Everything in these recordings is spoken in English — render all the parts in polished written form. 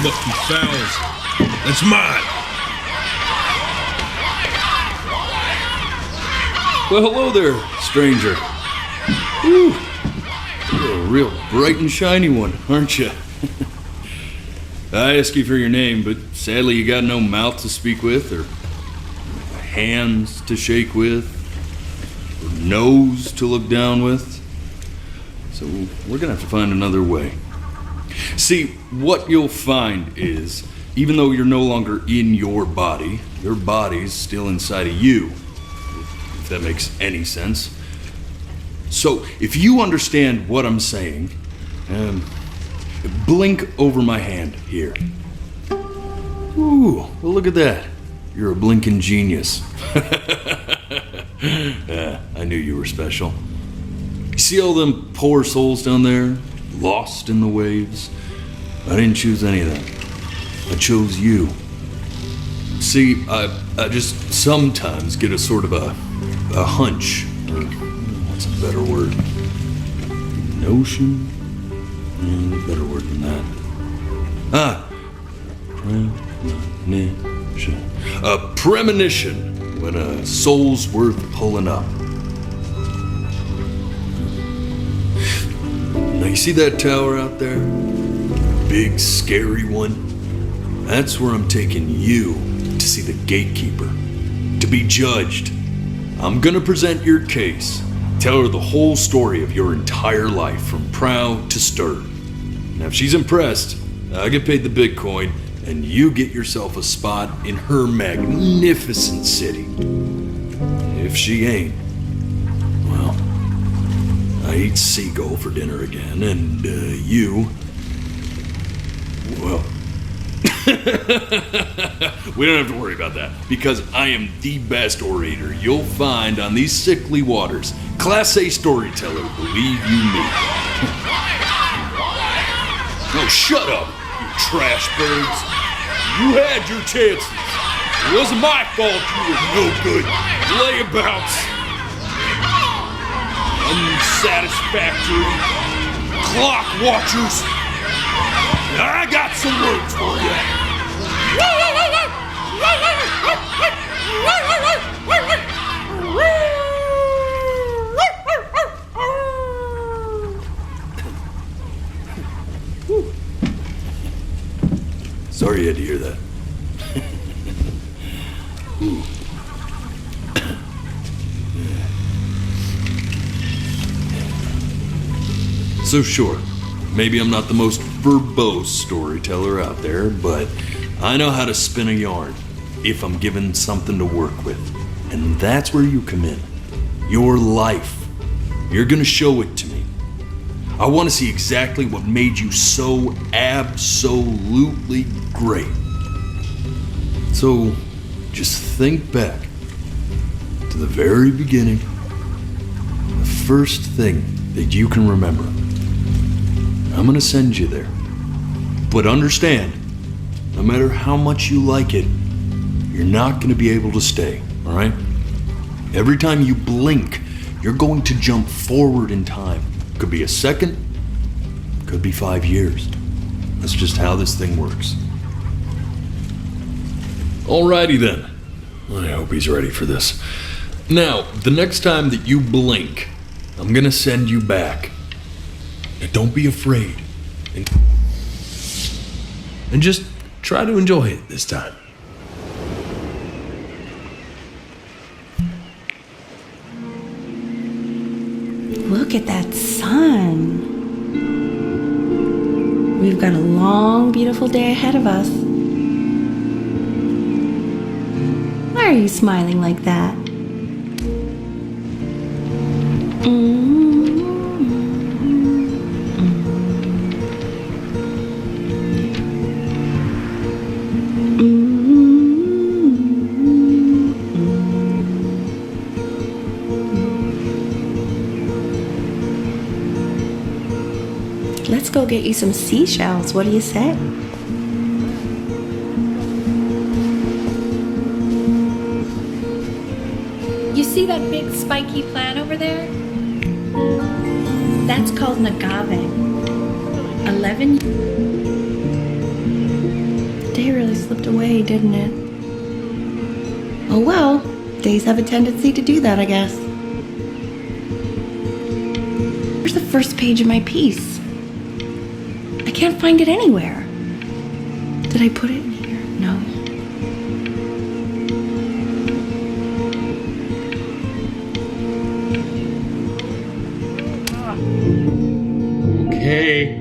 must be fowls. That's mine. Well, hello there, stranger. Whew. You're a real bright and shiny one, aren't you? I ask you for your name, but sadly you got no mouth to speak with, or hands to shake with, or nose to look down with. So we're gonna have to find another way. See, what you'll find is, even though you're no longer in your body's still inside of you, if that makes any sense. So, if you understand what I'm saying, blink over my hand here. Ooh, well look at that. You're a blinking genius. I knew you were special. You see all them poor souls down there, lost in the waves? I didn't choose any of them. I chose you. See, I just sometimes get a sort of a hunch, or what's a better word? Notion? Better word than that. Premonition. A premonition when a soul's worth pulling up. Now you see that tower out there? Big, scary one? That's where I'm taking you to see the gatekeeper, to be judged. I'm gonna present your case, tell her the whole story of your entire life, from prow to stern. Now if she's impressed, I get paid the Bitcoin, and you get yourself a spot in her magnificent city. If she ain't, well, I eat seagull for dinner again, and you, well, we don't have to worry about that, because I am the best orator you'll find on these sickly waters. Class A storyteller, believe you me. Oh, shut up, you trash birds. You had your chances. It wasn't my fault you were no good layabouts. Unsatisfactory clock watchers. I got some words for you. Sorry you had to hear that. So sure, maybe I'm not the most verbose storyteller out there, but I know how to spin a yarn if I'm given something to work with. And that's where you come in. Your life. You're gonna show it to me. I want to see exactly what made you so absolutely great. So just think back to the very beginning, the first thing that you can remember. I'm gonna send you there. But understand, no matter how much you like it, you're not gonna be able to stay, all right? Every time you blink, you're going to jump forward in time. Could be a second, could be 5 years. That's just how this thing works. Alrighty then. I hope he's ready for this. Now, the next time that you blink, I'm gonna send you back. Now, don't be afraid. And just try to enjoy it this time. Look at that sun. We've got a long, beautiful day ahead of us. Why are you smiling like that? Let's go get you some seashells. What do you say? You see that big spiky plant over there? That's called an agave. 11 early, didn't it? Oh well, days have a tendency to do that, I guess. Where's the first page of my piece? I can't find it anywhere. Did I put it in here? No. Okay,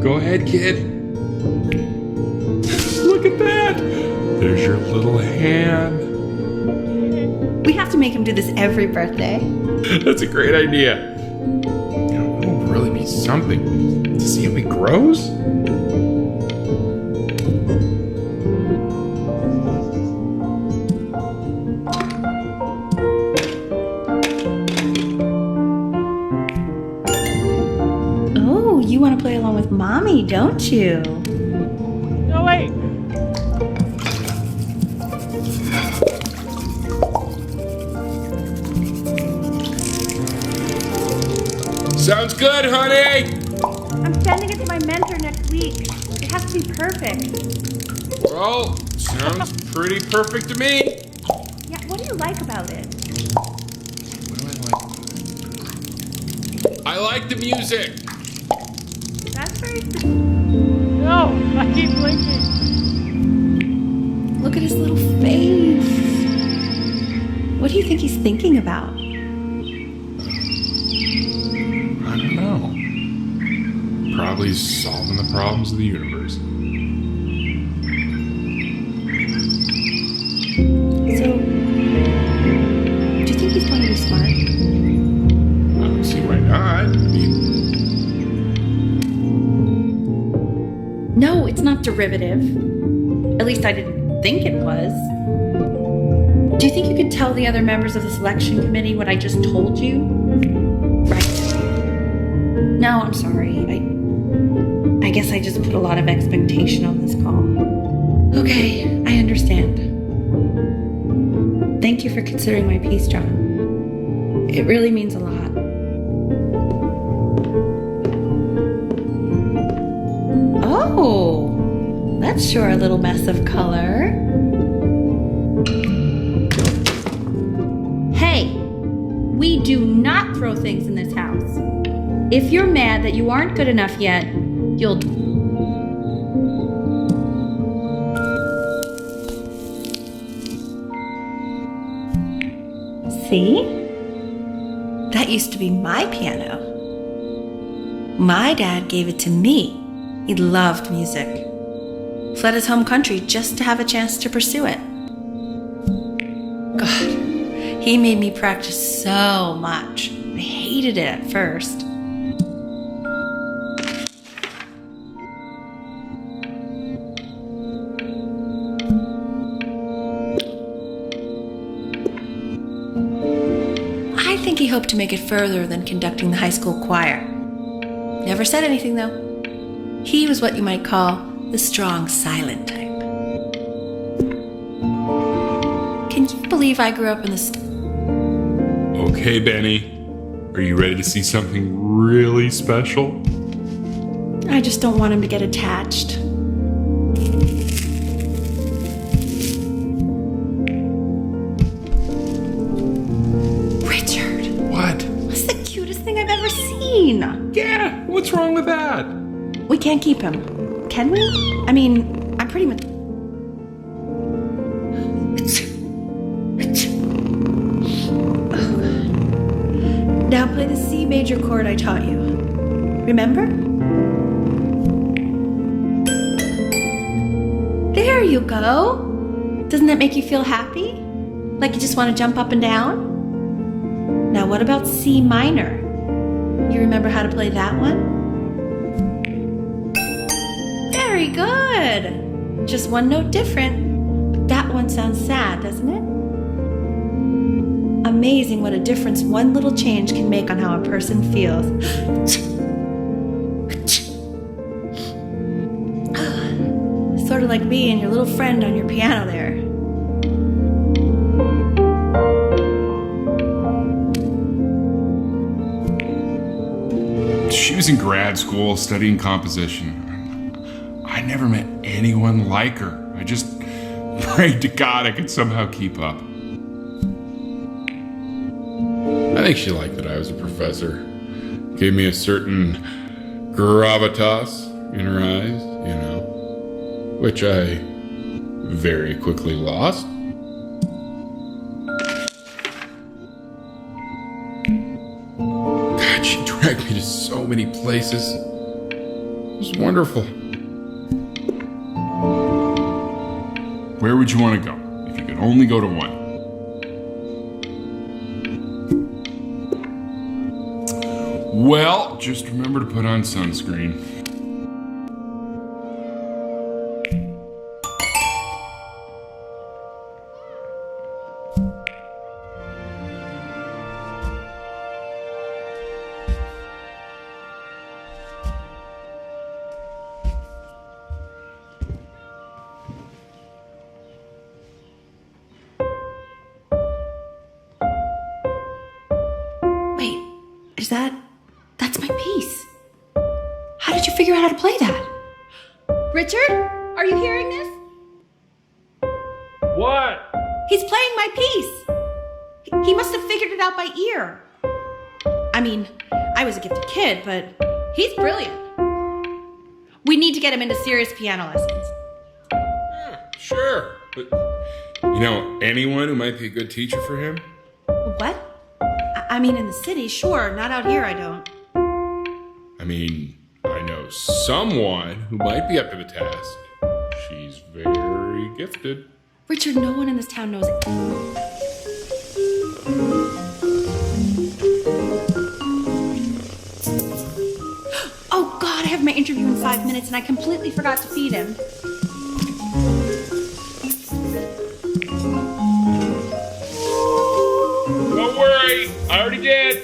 go ahead, kid. Look at that! There's your little hand. We have to make him do this every birthday. That's a great idea. It will really be something to see how he grows. Oh, you want to play along with Mommy, don't you? No, wait. Sounds good, honey! I'm sending it to my mentor next week. It has to be perfect. Well, sounds pretty perfect to me. Yeah, what do you like about it? What do I like the music. That's very... No, I keep blinking. Look at his little face. What do you think he's thinking about? I don't know. Probably solving the problems of the universe. So, do you think he's going to be smart? I don't see why not. I mean, No, it's not derivative. At least I didn't think it was. Do you think you could tell the other members of the selection committee what I just told you? Right. No, I'm sorry. I guess I just put a lot of expectation on this call. Okay, I understand. Thank you for considering my piece, John. It really means a lot. Oh, that's sure a little mess of color. Hey, we do not throw things in this house. If you're mad that you aren't good enough yet, you'll... See? That used to be my piano. My dad gave it to me. He loved music. Fled his home country just to have a chance to pursue it. God, he made me practice so much. I hated it at first. I think he hoped to make it further than conducting the high school choir. Never said anything, though. He was what you might call the strong, silent type. Can you believe I grew up in this? okay, Benny. Are you ready to see something really special? I just don't want him to get attached. Richard, What? that's the cutest thing I've ever seen. Yeah, what's wrong with that? We can't keep him, can we? I mean, I'm pretty much... Now play the C major chord I taught you. Remember? There you go. Doesn't that make you feel happy? Like you just want to jump up and down? Now what about C minor? You remember how to play that one? Very good. Just one note different. But that one sounds sad, doesn't it? Amazing what a difference one little change can make on how a person feels. Sort of like me and your little friend on your piano there. She was in grad school studying composition. I never met anyone like her. I just Prayed to God I could somehow keep up. I think she liked that I was a professor. Gave me a certain gravitas in her eyes, you know, which I very quickly lost. God, she dragged me to so many places. It was wonderful. Where would you want to go if you could only go to one? Well, just remember to put on sunscreen. Wait, that's my piece. How did you figure out how to play that? Richard, are you hearing this? What? He's playing my piece. He must have figured it out by ear. I mean, I was a gifted kid, but he's brilliant. We need to get him into serious piano lessons. Sure, but you know anyone who might be a good teacher for him? What? I mean, in the city, sure. Not out here, I don't. I mean, I know someone who might be up to the task. She's very gifted. Richard, no one in this town knows it. Oh, God, I have my interview in 5 minutes and I completely forgot to feed him. Don't worry, I already did.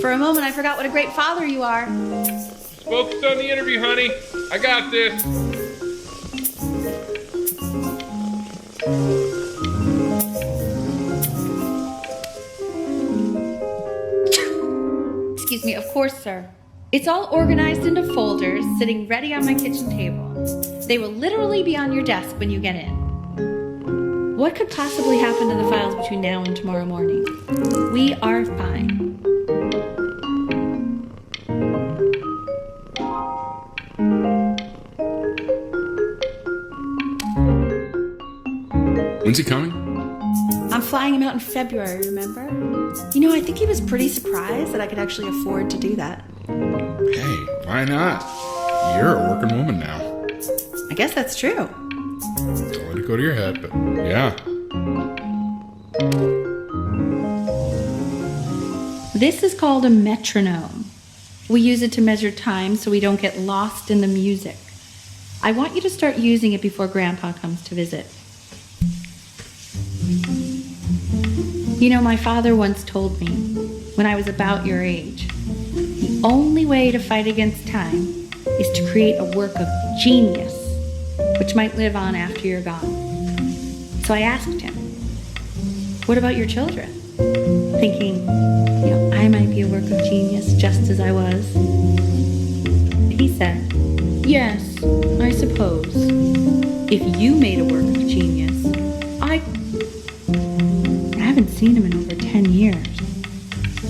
For a moment, I forgot what a great father you are. Just focus on the interview, honey. I got this. Excuse me, of course, sir. It's all organized into folders, sitting ready on my kitchen table. They will literally be on your desk when you get in. What could possibly happen to the files between now and tomorrow morning? We are fine. When's he coming? I'm flying him out in February, remember? You know, I think he was pretty surprised that I could actually afford to do that. Hey, why not? You're a working woman now. I guess that's true. Don't let it go to your head, but yeah. This is called a metronome. We use it to measure time so we don't get lost in the music. I want you to start using it before Grandpa comes to visit. You know, my father once told me, when I was about your age, the only way to fight against time is to create a work of genius, which might live on after you're gone. So I asked him, what about your children? Thinking, you know, I might be a work of genius just as I was. He said, yes, I suppose. If you made a work of genius, I haven't seen him in over 10 years.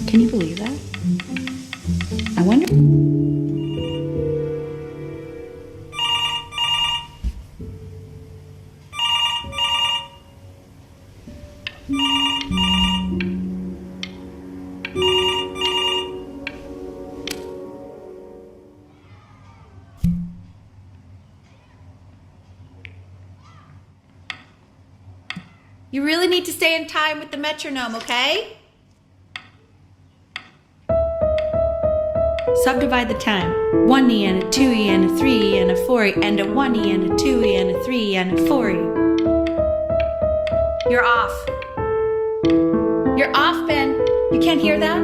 Can you believe that? I wonder... You really need to stay in time with the metronome, okay? Subdivide the time. 1E and a 2E and a 3E and a 4E and a 1E and a 2E and a 3E and a 4E. You're off. You're off, Ben. You can't hear that?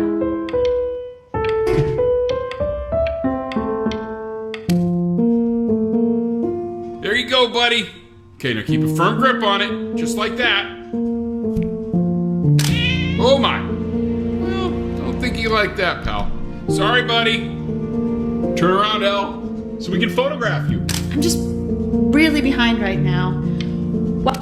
There you go, buddy. Okay, now keep a firm grip on it, just like that. Oh my. Well, don't think you like that, pal. Sorry, buddy. Turn around, Elle, so we can photograph you. I'm just really behind right now. What?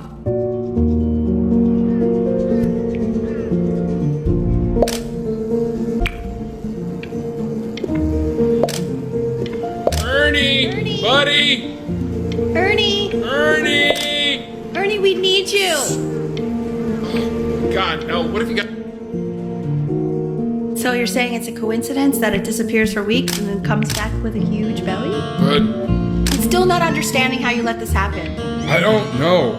Ernie! Buddy! Ernie! Ernie, we need you! God, Elle, what have you got? So you're saying it's a coincidence that it disappears for weeks and then comes back with a huge belly? But I'm still not understanding how you let this happen. I don't know.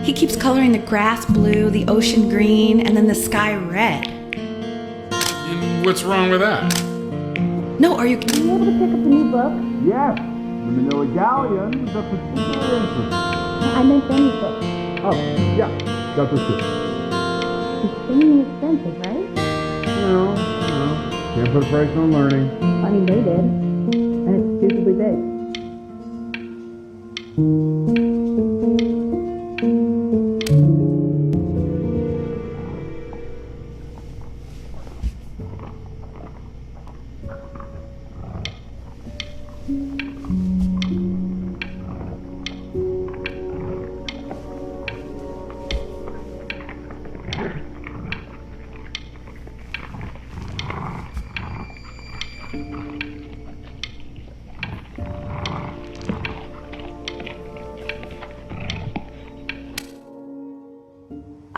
He keeps coloring the grass blue, the ocean green, and then the sky red. And what's wrong with that? No, are you able to pick up the new book? Yes, the Manila Galleon is of particular interest. I meant Benny's book. Oh, yeah, got this too. It's extremely expensive, right? No, can't put a price on learning. I mean, they did. And it's stupidly big.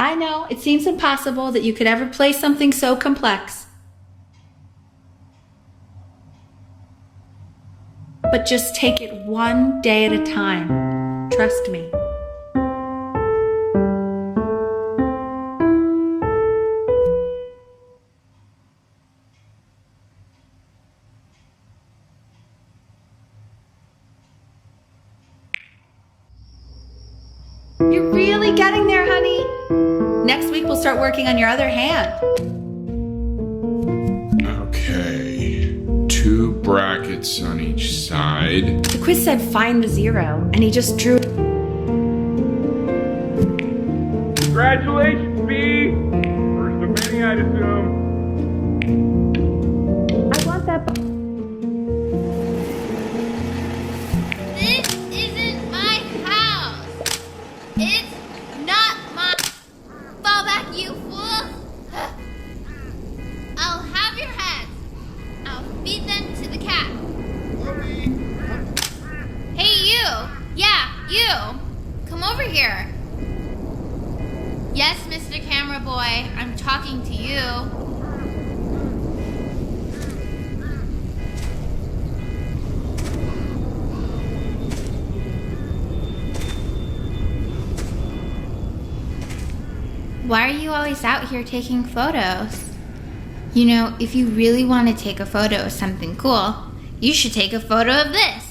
I know, it seems impossible that you could ever play something so complex. But just take it one day at a time. Trust me. You're really getting there, honey. Next week we'll start working on your other hand. Okay. 2 brackets on each side. The quiz said find the zero, and he just drew. Congratulations, B! First of many, I'd assume. I want that. This isn't my house. It's not my. Fall back, you fool. I'll have your heads. I'll feed them to the cat. Hey, you. Yeah, you. Come over here. Yes, Mr. Camera Boy, I'm talking to you. Why are you always out here taking photos? You know, if you really want to take a photo of something cool, you should take a photo of this.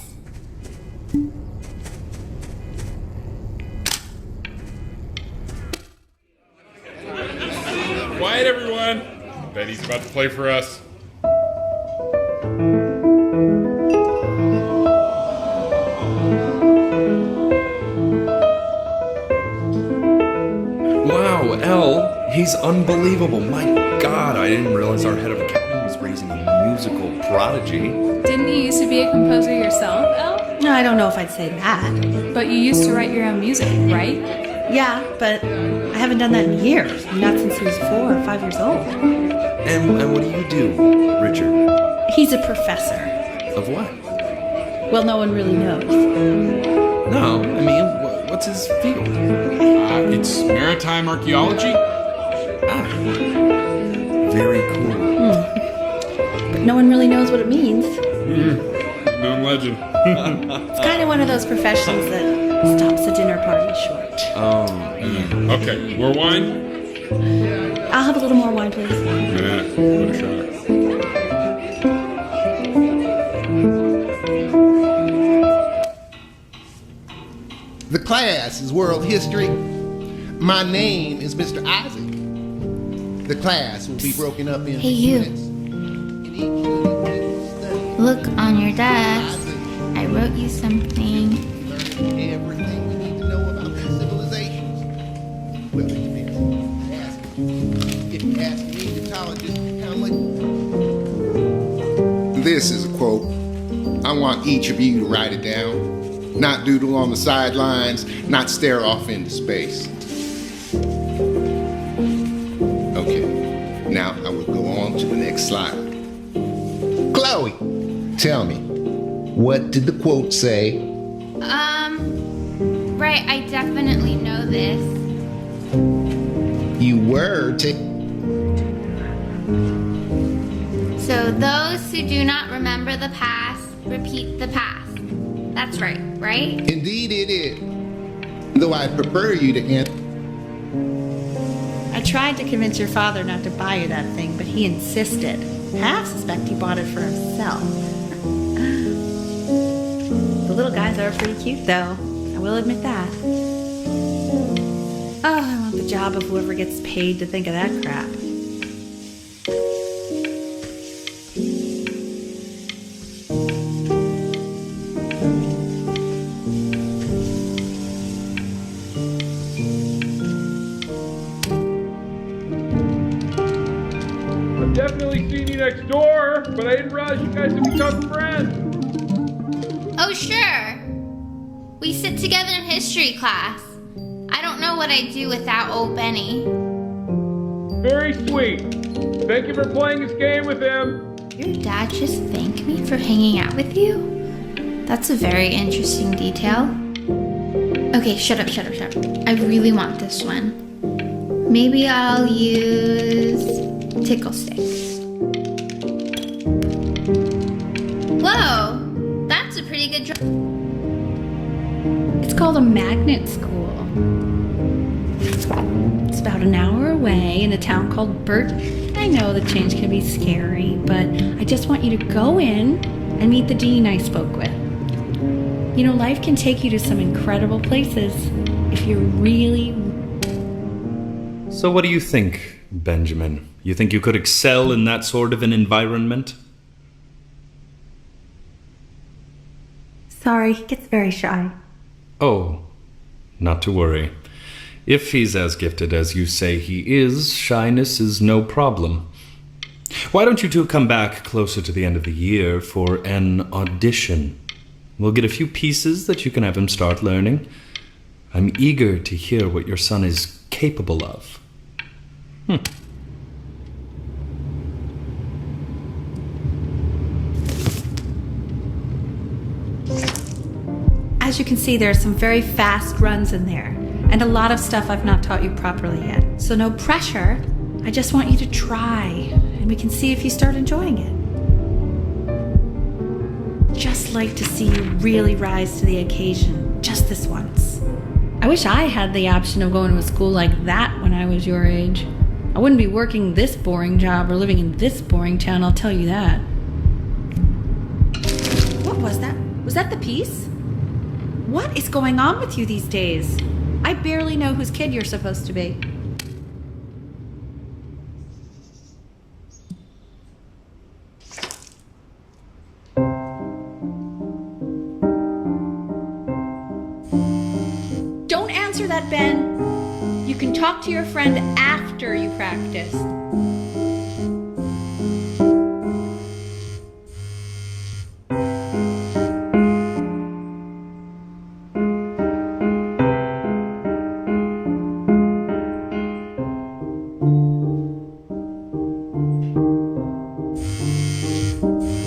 Quiet, everyone. Betty's about to play for us. Wow, Elle, he's unbelievable. My God, I didn't realize our head of accounting was raising a musical prodigy. Didn't you used to be a composer yourself, Elle? No, I don't know if I'd say that. But you used to write your own music, right? Yeah, but I haven't done that in years. Not since he was 4 or 5 years old. And what do you do, Richard? He's a professor. Of what? Well, no one really knows. No, I mean, what's his field? It's maritime archaeology. Ah, very cool. But no one really knows what it means. Known legend. It's kind of one of those professions that stops a dinner party short. Okay, more wine? I'll have a little more wine, please. Yeah, what a shock. The class is world history. My name is Mr. Isaac. The class will be broken up into Hey, you. units. In each unit, we will study Look on your desk. Isaac, I wrote you something. learning everything we need to know about these civilizations. Well, it depends. If you ask me, Egyptologist Hamlet. This is a quote. I want each of you to write it down, not doodle on the sidelines, not stare off into space. Okay, now I will go on to the next slide. Chloe, tell me, what did the quote say? Right, I definitely know this. You were So those who do not remember the past, repeat the past. That's right, right? Indeed it is. Though I prefer you to answer. I tried to convince your father not to buy you that thing, but he insisted. Half suspect he bought it for himself. The little guys are pretty cute, though. I will admit that. Oh, I want the job of whoever gets paid to think of that crap. I've definitely seen you next door, but I didn't realize you guys had become friends. Oh, sure. We sit together in history class. I don't know what I'd do without old Benny. Very sweet. Thank you for playing this game with him. Your dad just thanked me for hanging out with you? That's a very interesting detail. Okay, shut up. I really want this one. Maybe I'll use Tickle Stick. Whoa, that's a pretty good drawing. It's called a magnet school. It's about an hour away in a town called Burton. I know the change can be scary, but I just want you to go in and meet the dean I spoke with. You know, life can take you to some incredible places if you're really... So what do you think, Benjamin? You think you could excel in that sort of an environment? Sorry, he gets very shy. Oh, not to worry. If he's as gifted as you say he is, shyness is no problem. Why don't you two come back closer to the end of the year for an audition? We'll get a few pieces that you can have him start learning. I'm eager to hear what your son is capable of. As you can see, there are some very fast runs in there, and a lot of stuff I've not taught you properly yet. So no pressure. I just want you to try, and we can see if you start enjoying it. Just like to see you really rise to the occasion, just this once. I wish I had the option of going to a school like that when I was your age. I wouldn't be working this boring job or living in this boring town, I'll tell you that. What was that? Was that the piece? What is going on with you these days? I barely know whose kid you're supposed to be. Don't answer that, Ben. You can talk to your friend after you practice.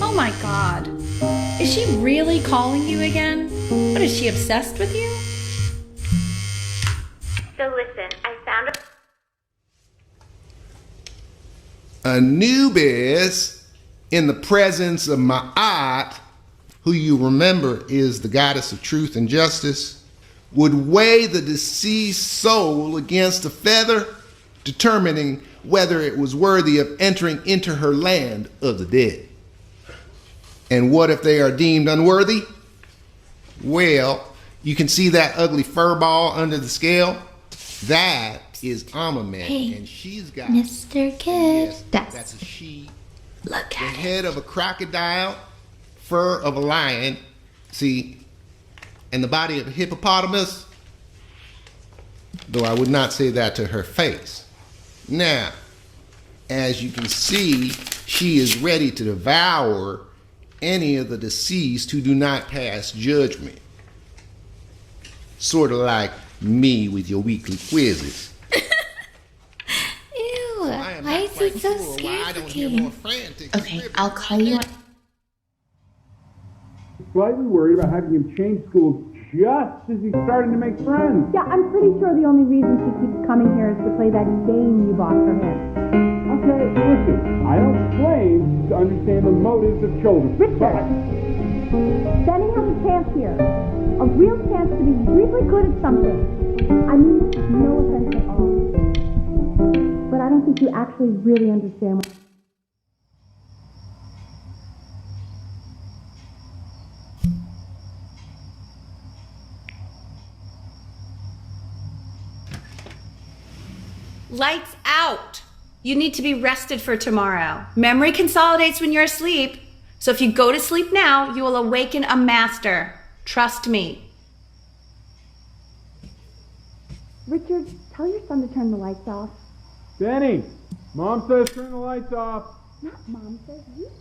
Oh my God. Is she really calling you again? What, is she obsessed with you? So listen, I found Anubis, in the presence of Ma'at, who you remember is the goddess of truth and justice, would weigh the deceased soul against a feather, determining whether it was worthy of entering into her land of the dead. And what if they are deemed unworthy? Well, you can see that ugly fur ball under the scale? That is Amamet, Hey, and she's got Mr. Kid. yes, that's a she. Look The at it. head of a crocodile, fur of a lion, see, and the body of a hippopotamus, though I would not say that to her face. Now, as you can see, she is ready to devour any of the deceased who do not pass judgment. Sort of like me with your weekly quizzes. Ew, why is quite he so sure why I don't hear scared? more frantic Okay, scribbling I'll call you. Slightly worried about having him change schools just as he's starting to make friends. Yeah, I'm pretty sure the only reason she keeps coming here is to play that game you bought for him. Okay, listen, I don't claim to understand the motives of children. Richard! Benny has a chance here. A real chance to be really good at something. I mean, no offense at all. But I don't think you actually really understand what... Lights out. You need to be rested for tomorrow. Memory consolidates when you're asleep. So if you go to sleep now, you will awaken a master. Trust me. Richard, tell your son to turn the lights off. Benny, Mom says turn the lights off. Not Mom says, you.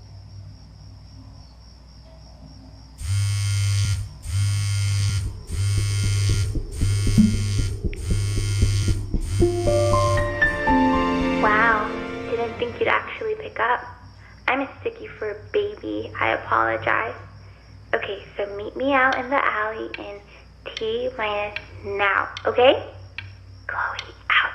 Wow, didn't think you'd actually pick up. I mistook you for a baby. I apologize. Okay, so meet me out in the alley in T-minus now, okay? Chloe, out.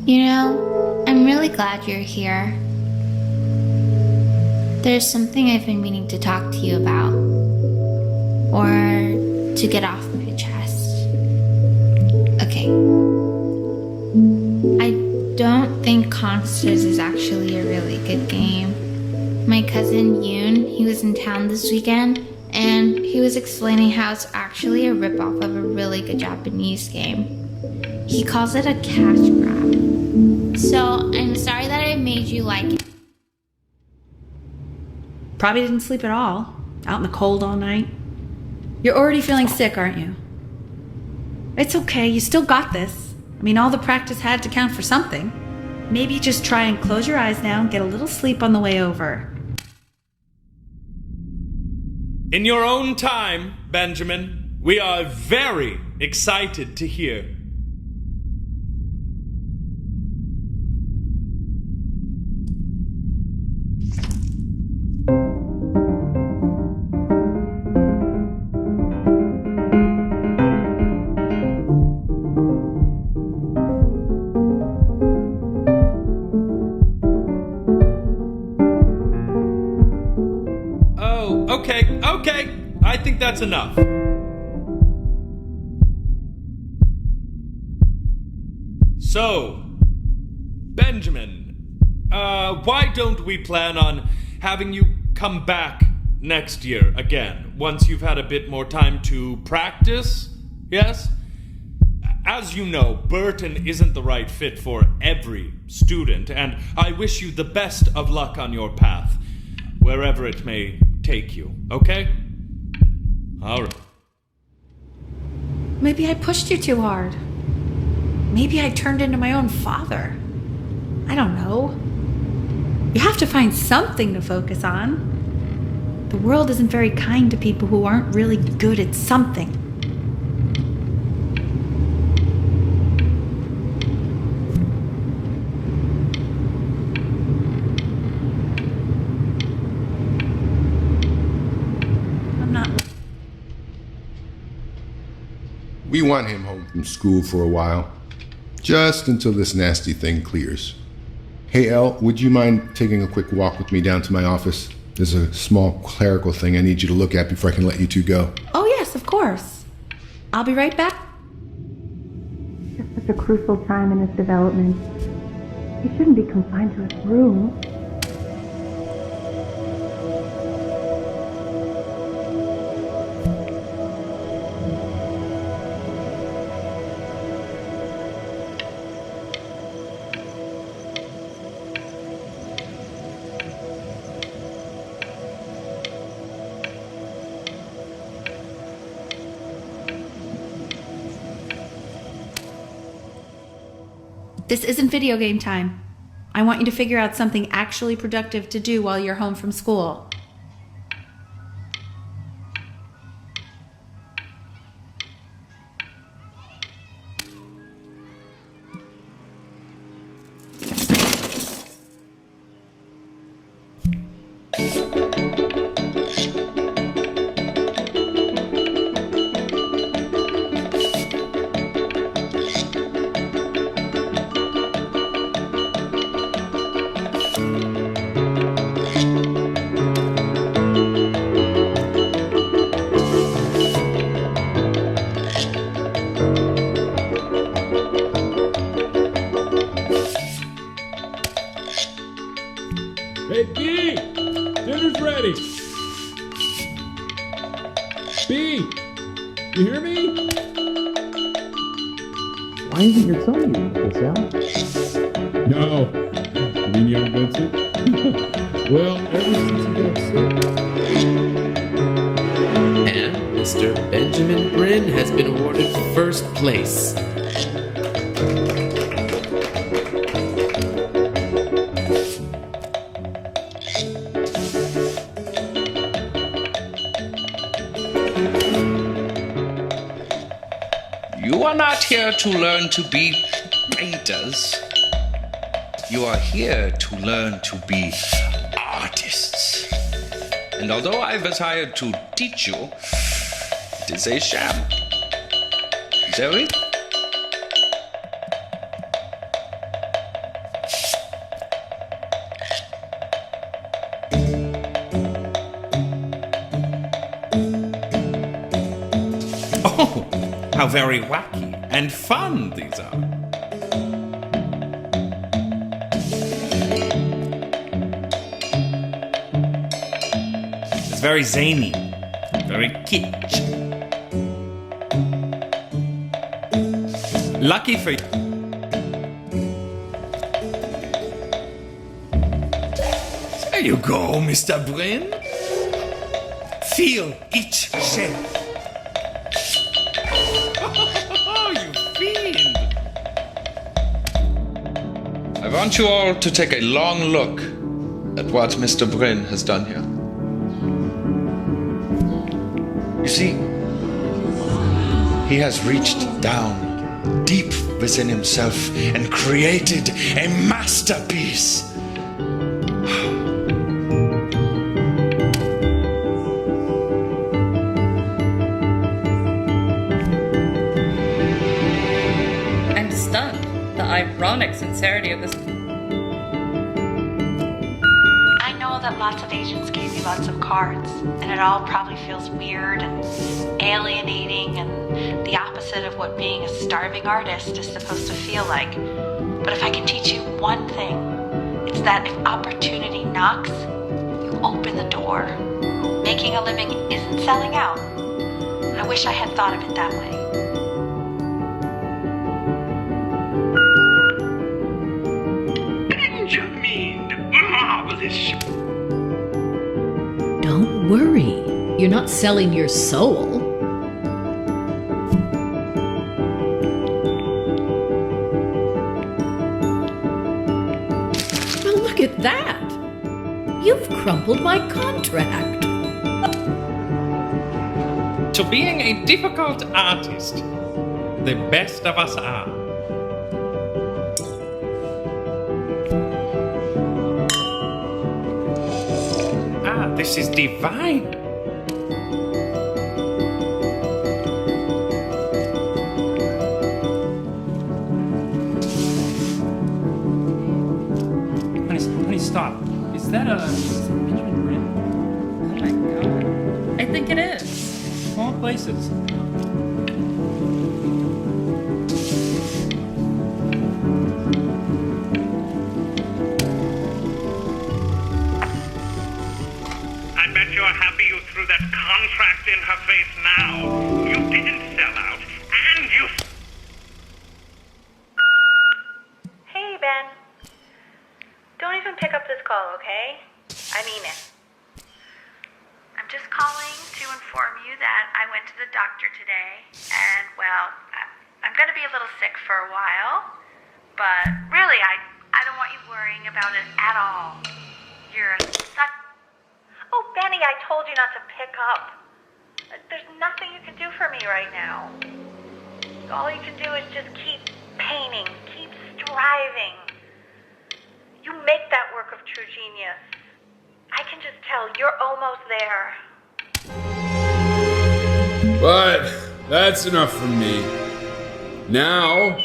You know, I'm really glad you're here. There's something I've been meaning to talk to you about, or to get off my chest. Okay. I don't think Consters is actually a really good game. My cousin Yoon, he was in town this weekend, and he was explaining how it's actually a ripoff of a really good Japanese game. He calls it a cash grab. So, I'm sorry that I made you like it. Probably didn't sleep at all. Out in the cold all night. You're already feeling sick, aren't you? It's okay. You still got this. I mean, all the practice had to count for something. Maybe just try and close your eyes now and get a little sleep on the way over. In your own time, Benjamin, we are very excited to hear. Okay, I think that's enough. So, Benjamin, why don't we plan on having you come back next year again, once you've had a bit more time to practice? Yes? As you know, Burton isn't the right fit for every student, and I wish you the best of luck on your path, wherever it may take you, okay? All right. Maybe I pushed you too hard. Maybe I turned into my own father. I don't know. You have to find something to focus on. The world isn't very kind to people who aren't really good at something. We want him home from school for a while, just until this nasty thing clears. Hey, Elle, would you mind taking a quick walk with me down to my office? There's a small clerical thing I need you to look at before I can let you two go. Oh, yes, of course. I'll be right back. Just such a crucial time in his development. He shouldn't be confined to his room. This isn't video game time. I want you to figure out something actually productive to do while you're home from school. Hey, B! Dinner's ready! B! You hear me? Why isn't your son using this, Al? No. You mean young Vincent? Well, ever since he got sick. And Mr. Benjamin Bryn has been awarded first place. You are not here to learn to be painters. You are here to learn to be artists. And although I was hired to teach you, it is a sham. Zoe? Oh, how very wacky and fun these are. It's very zany, very kitsch. Lucky for you. There you go, Mr. Bryn. Feel each shell. I want you all to take a long look at what Mr. Bryn has done here. You see, he has reached down deep within himself and created a masterpiece. I'm stunned. The ironic sincerity of this. I know that lots of agents gave you lots of cards, and it all probably feels weird and alienating and the opposite of what being a starving artist is supposed to feel like. But if I can teach you one thing, it's that if opportunity knocks, you open the door. Making a living isn't selling out. I wish I had thought of it that way. Benjamin, marvelous. Don't worry. You're not selling your soul. Well, look at that. You've crumpled my contract. To being a difficult artist, the best of us are. This is divine. Honey, stop. Is that Benjamin Bryn? Oh my god. I think it is. Small places. You're happy you threw that contract in her face now. You didn't sell out, and you... Hey, Ben. Don't even pick up this call, okay? I mean it. I'm just calling to inform you that I went to the doctor today, and, well, I'm going to be a little sick for a while, But really, I don't want you worrying about it at all. You're such... Oh, Benny, I told you not to pick up. There's nothing you can do for me right now. All you can do is just keep painting, keep striving. You make that work of true genius. I can just tell you're almost there. But that's enough from me. Now,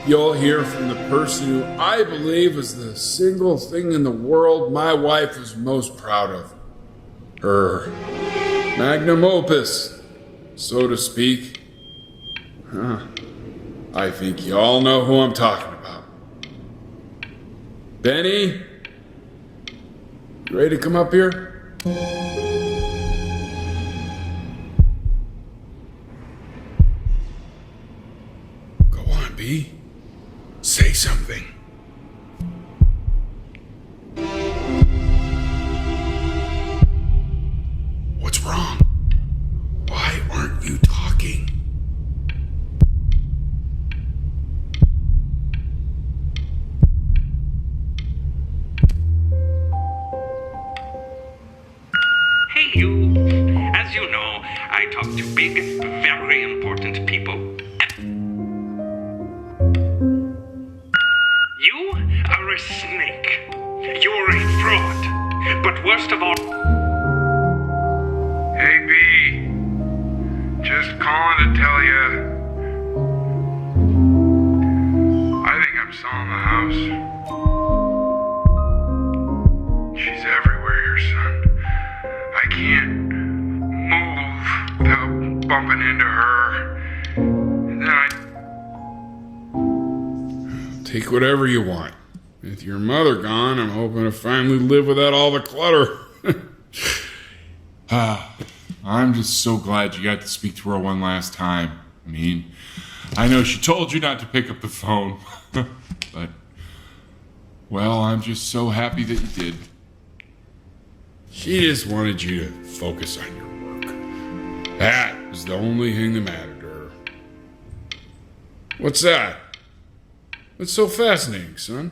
you'll hear from the person who I believe is the single thing in the world my wife is most proud of. Her magnum opus, so to speak. I think you all know who I'm talking about. Benny? You ready to come up here? Go on, B. Say something. What's wrong? Why aren't you talking? Hey, you. As you know, I talk to big, very important people. You are a snake. You're a fraud. But worst of all... Hey, B. Just calling to tell you. I think I'm selling the house. She's everywhere here, son. I can't move without bumping into her. And then Take whatever you want. With your mother gone, I'm hoping to finally live without all the clutter. I'm just so glad you got to speak to her one last time. I mean, I know she told you not to pick up the phone, but, well, I'm just so happy that you did. She just wanted you to focus on your work. That was the only thing that mattered to her. What's that? What's so fascinating, son?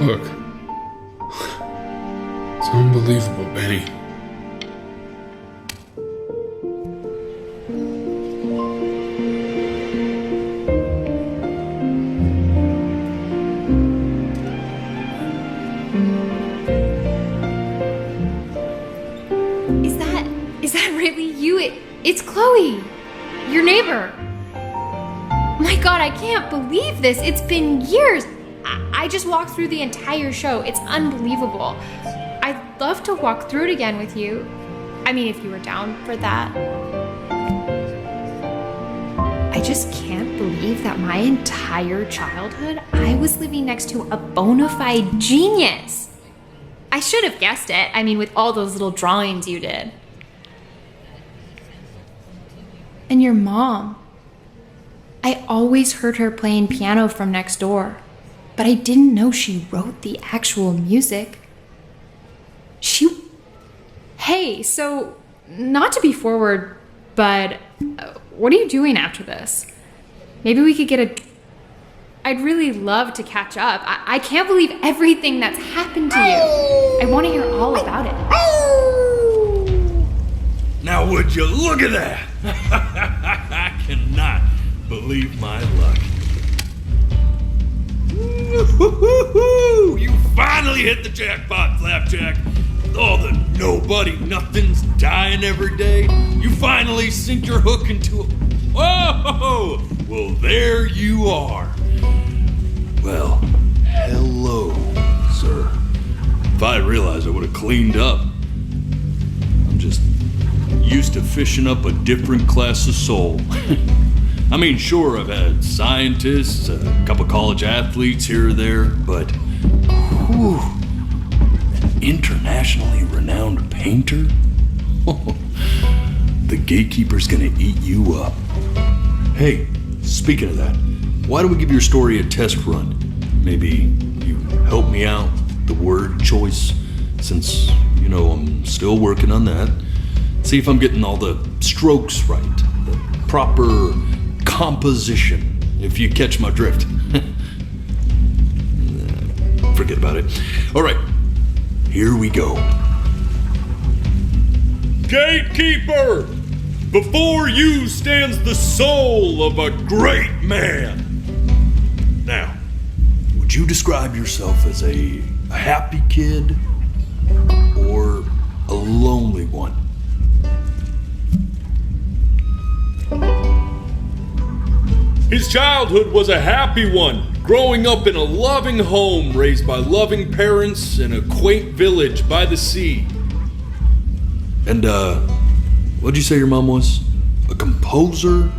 Look. It's unbelievable, Benny. Is that really you? It's Chloe, your neighbor. My God, I can't believe this. It's been years. I just walked through the entire show. It's unbelievable. I'd love to walk through it again with you. I mean, if you were down for that. I just can't believe that my entire childhood, I was living next to a bona fide genius. I should have guessed it. I mean, with all those little drawings you did. And your mom. I always heard her playing piano from next door, but I didn't know she wrote the actual music. Hey, so, not to be forward, but what are you doing after this? Maybe we could get I'd really love to catch up. I can't believe everything that's happened to you. I want to hear all about it. Now would you look at that? I cannot believe my luck. Woo-hoo-hoo-hoo! You finally hit the jackpot, Flapjack. All the nobody nothings dying every day. You finally sink your hook into a... Whoa! Well, there you are. Well, hello, sir. If I realized, I would have cleaned up. I'm just used to fishing up a different class of soul. I mean, sure, I've had scientists, a couple college athletes here or there, but whew, an internationally renowned painter? The gatekeeper's gonna eat you up. Hey, speaking of that, why don't we give your story a test run? Maybe you help me out, the word choice, since, you know, I'm still working on that. See if I'm getting all the strokes right, the proper composition, if you catch my drift. Forget about it. All right, here we go. Gatekeeper! Before you stands the soul of a great man. Now, would you describe yourself as a happy kid or a lonely one? His childhood was a happy one, growing up in a loving home raised by loving parents in a quaint village by the sea. And, what'd you say your mom was? A composer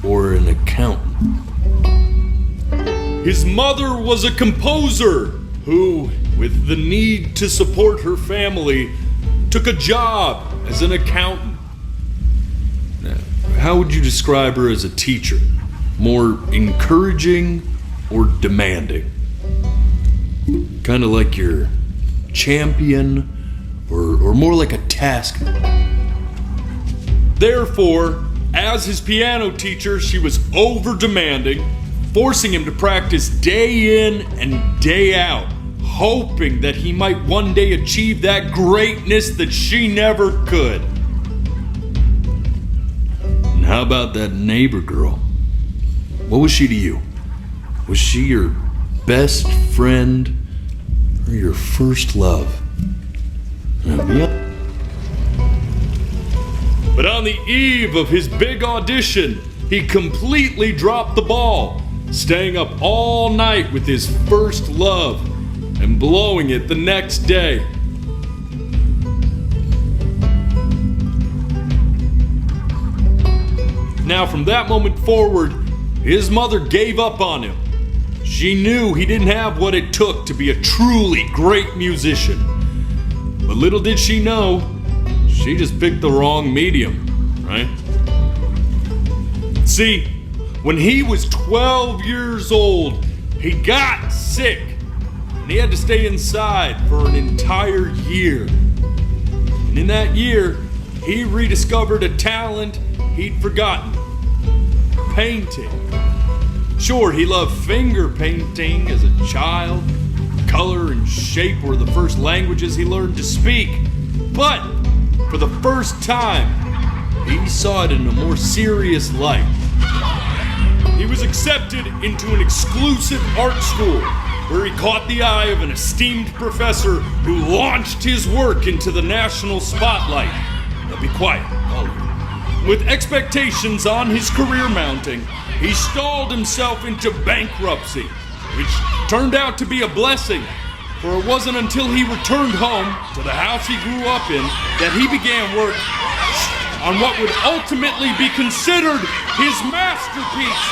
or an accountant? His mother was a composer who, with the need to support her family, took a job as an accountant. Now, how would you describe her as a teacher? More encouraging or demanding? Kind of like your champion or more like a taskman? Therefore, as his piano teacher, she was over-demanding, forcing him to practice day in and day out, hoping that he might one day achieve that greatness that she never could. And how about that neighbor girl? What was she to you? Was she your best friend or your first love? But on the eve of his big audition, he completely dropped the ball, staying up all night with his first love and blowing it the next day. Now, from that moment forward, his mother gave up on him. She knew he didn't have what it took to be a truly great musician. But little did she know, she just picked the wrong medium, right? See, when he was 12 years old, he got sick, and he had to stay inside for an entire year. And in that year, he rediscovered a talent he'd forgotten: painting. Sure, he loved finger painting as a child. Color and shape were the first languages he learned to speak. But for the first time, he saw it in a more serious light. He was accepted into an exclusive art school where he caught the eye of an esteemed professor who launched his work into the national spotlight. Now be quiet, all of you. With expectations on his career mounting, he stalled himself into bankruptcy, which turned out to be a blessing, for it wasn't until he returned home to the house he grew up in that he began work on what would ultimately be considered his masterpiece.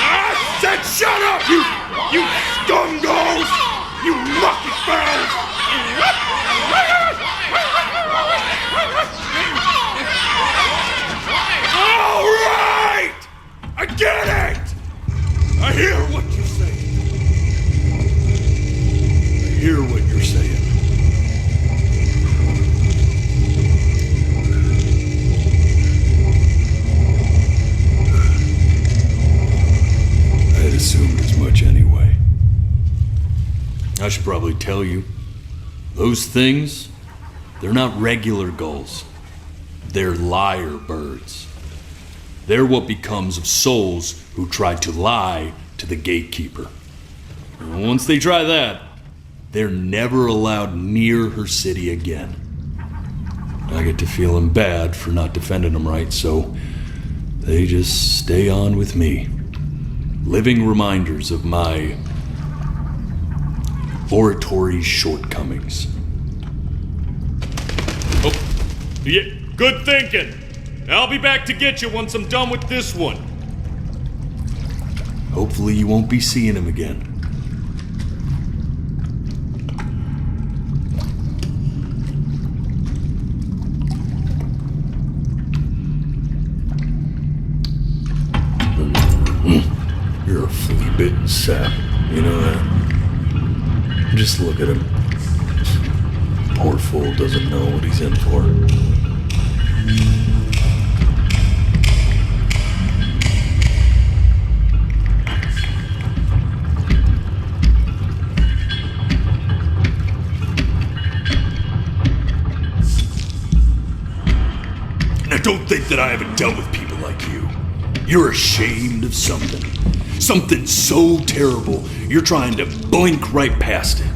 I said shut up, you scumballs! You lucky fowls! All right! I get it! I hear what you're saying. I hear what you're saying. I had assumed as much anyway. I should probably tell you, those things, they're not regular gulls. They're lyre birds. They're what becomes of souls who try to lie to the gatekeeper. And once they try that, they're never allowed near her city again. I get to feeling bad for not defending them right, so they just stay on with me. Living reminders of my oratory shortcomings. Oh, yeah, good thinking. I'll be back to get you once I'm done with this one. Hopefully you won't be seeing him again. You're a flea-bitten sap. You know that? Just look at him. Poor fool doesn't know what he's in for. Now don't think that I haven't dealt with people like you. You're ashamed of something. Something so terrible, you're trying to blink right past it.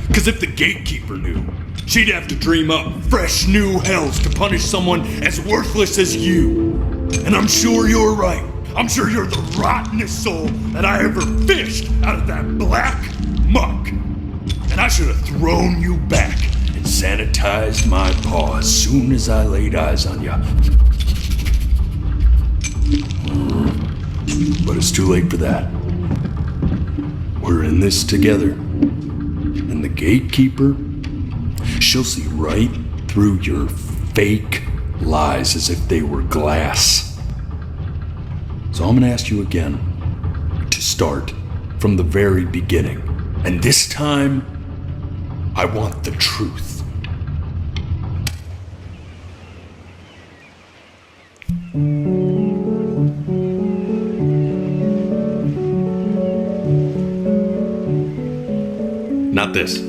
Because if the gatekeeper knew, she'd have to dream up fresh new hells to punish someone as worthless as you. And I'm sure you're right. I'm sure you're the rottenest soul that I ever fished out of that black muck. And I should have thrown you back and sanitized my paw as soon as I laid eyes on you. But it's too late for that. We're in this together. And the gatekeeper, she'll see right through your fake lies as if they were glass. So I'm gonna ask you again to start from the very beginning. And this time, I want the truth. Not this.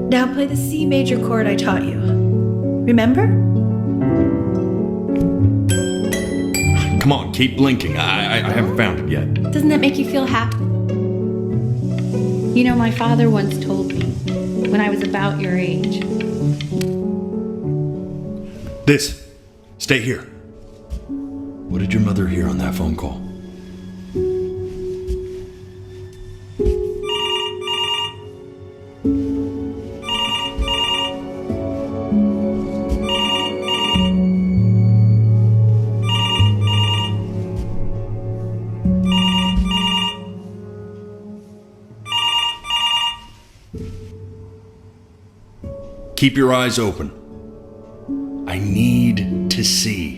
Now play the C major chord I taught you. Remember? Come on, keep blinking. I haven't found it yet. Doesn't that make you feel happy? You know, my father once told me when I was about your age. This. Stay here. What did your mother hear on that phone call? Keep your eyes open. I need to see.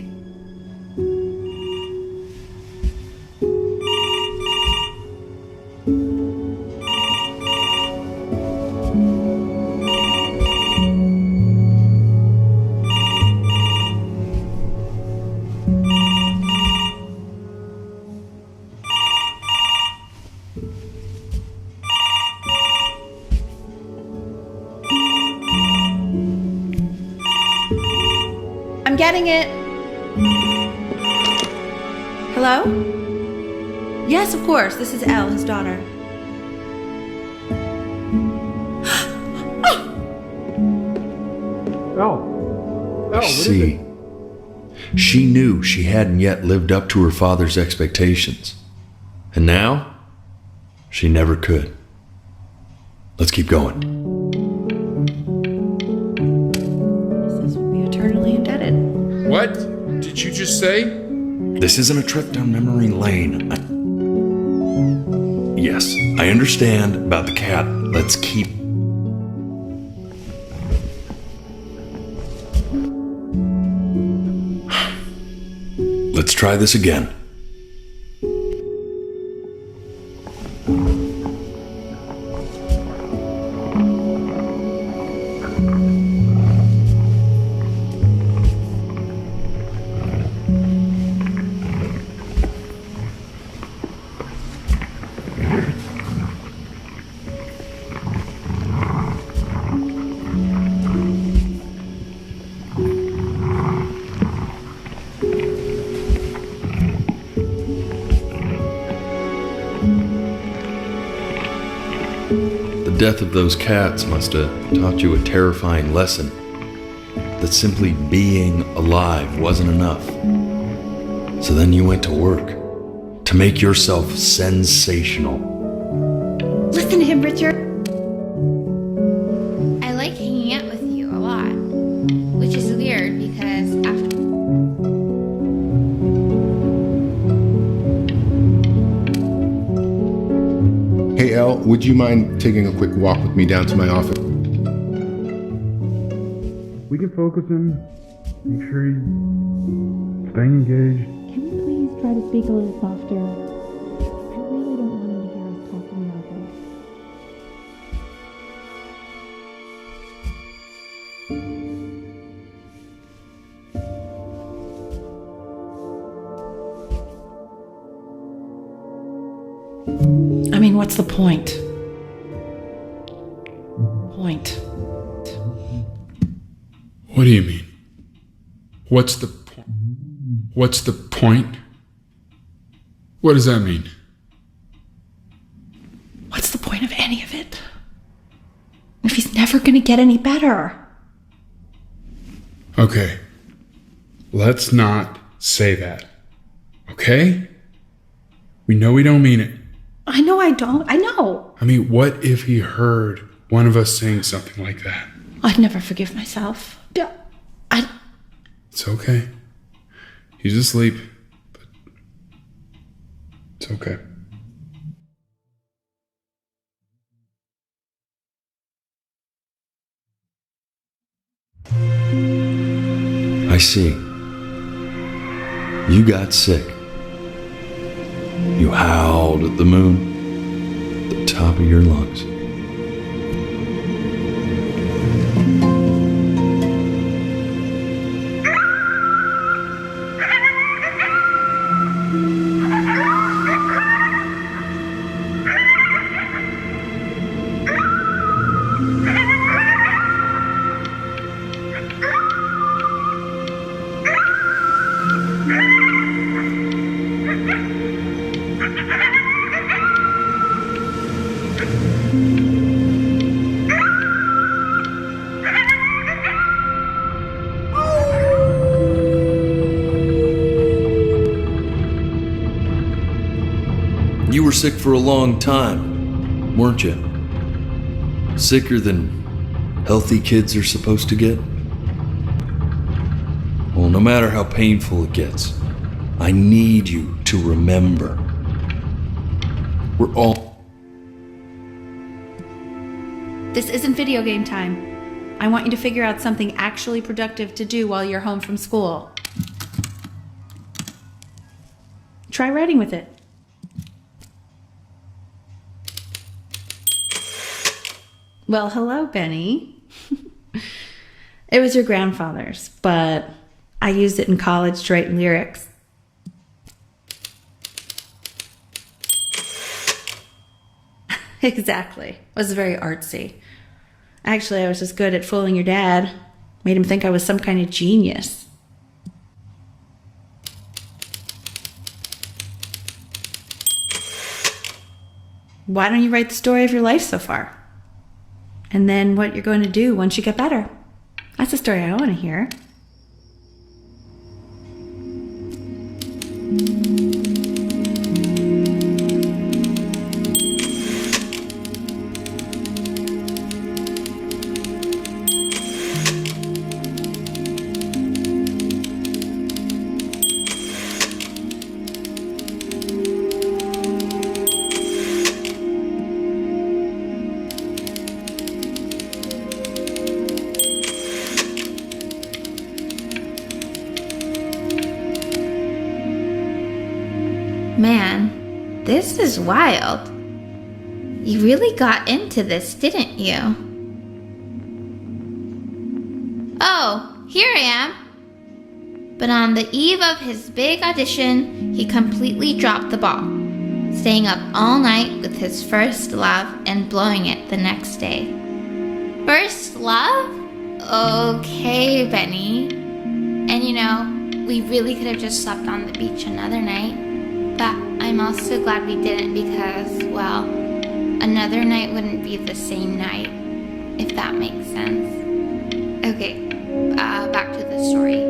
I'm getting it. Hello? Yes, of course. This is Elle, his daughter. See, she knew she hadn't yet lived up to her father's expectations. And now, she never could. Let's keep going. Eternally indebted. What did you just say? This isn't a trip down memory lane. Yes, I understand about the cat. Let's keep... Let's try this again. The death of those cats must have taught you a terrifying lesson. That simply being alive wasn't enough. So then you went to work to make yourself sensational. Listen to him, Richard. I like hanging out with you a lot. would you mind taking a quick walk with me down to my office? We can focus him. Make sure he's staying engaged. Can we please try to speak a little softer? I really don't want him to hear us talking about this. I mean, what's the point? What do you mean? What's the point? What's the point? What does that mean? What's the point of any of it? If he's never gonna get any better. Okay. Let's not say that. Okay? We know we don't mean it. I know I don't. I know. I mean, what if he heard one of us saying something like that? I'd never forgive myself. It's okay. He's asleep, but it's okay. I see. You got sick. You howled at the moon, at the top of your lungs. You were sick for a long time, weren't you? Sicker than healthy kids are supposed to get? Well, no matter how painful it gets, I need you to remember. We're all... This isn't video game time. I want you to figure out something actually productive to do while you're home from school. Try writing with it. Well, hello, Benny. It was your grandfather's, but I used it in college to write lyrics. Exactly. It was very artsy. Actually, I was just good at fooling your dad. Made him think I was some kind of genius. Why don't you write the story of your life so far? And then what you're going to do once you get better. That's the story I want to hear. Man, this is wild. You really got into this, didn't you? Oh, here I am. But on the eve of his big audition, he completely dropped the ball, staying up all night with his first love and blowing it the next day. First love? Okay, Benny. And you know, we really could have just slept on the beach another night. But I'm also glad we didn't because, well, another night wouldn't be the same night, if that makes sense. Okay, back to the story.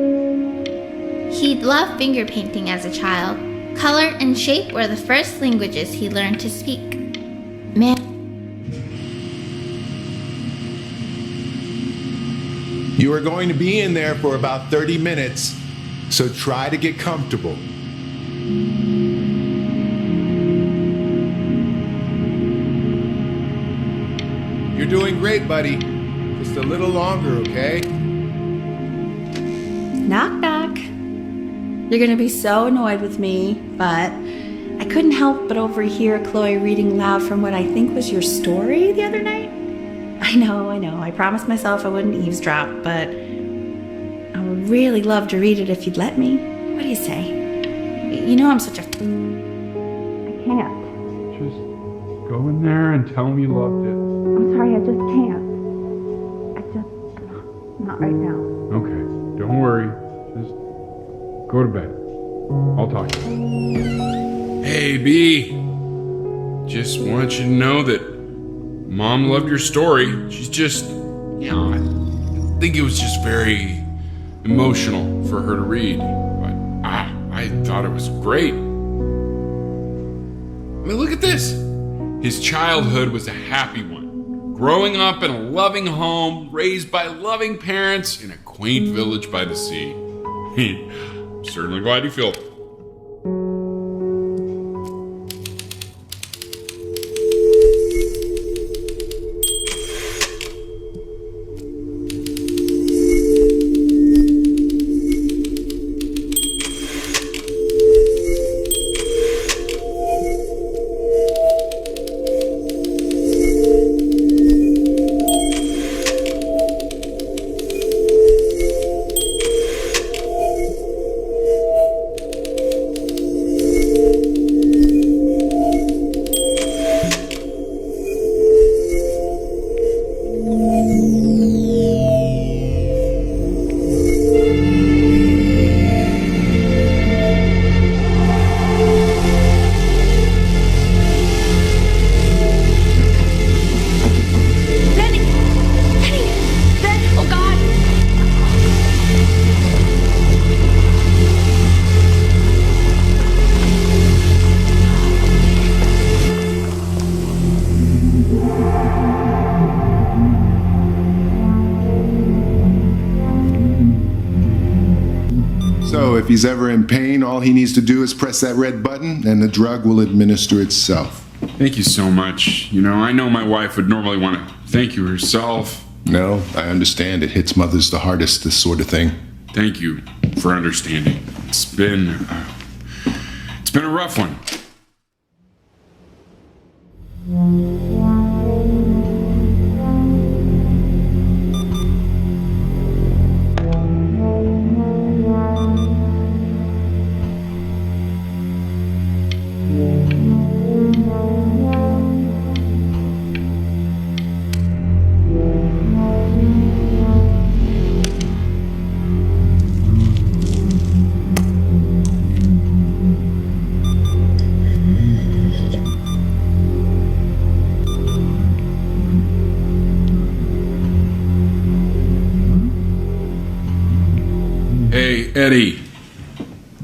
He'd loved finger painting as a child. Color and shape were the first languages he learned to speak. Man. You are going to be in there for about 30 minutes, so try to get comfortable. doing great, buddy. Just a little longer, okay? Knock, knock. You're gonna be so annoyed with me, but I couldn't help but overhear Chloe reading loud from what I think was your story the other night. I know. I promised myself I wouldn't eavesdrop, but I would really love to read it if you'd let me. What do you say? You know I'm such a... I can't. Just go in there and tell me you loved it. I'm sorry, I just can't. Not right now. Okay, don't worry. Just go to bed. I'll talk to you. Hey, B. Just want you to know that Mom loved your story. She's just, I think it was just very emotional for her to read. But I thought it was great. I mean, look at this. His childhood was a happy one. Growing up in a loving home, raised by loving parents in a quaint village by the sea. I'm certainly glad you feel it. So if he's ever in pain, all he needs to do is press that red button and the drug will administer itself. Thank you so much. I know my wife would normally want to thank you herself. No, I understand. It hits mothers the hardest, this sort of thing. Thank you for understanding. It's been a rough one. Hey, Eddie.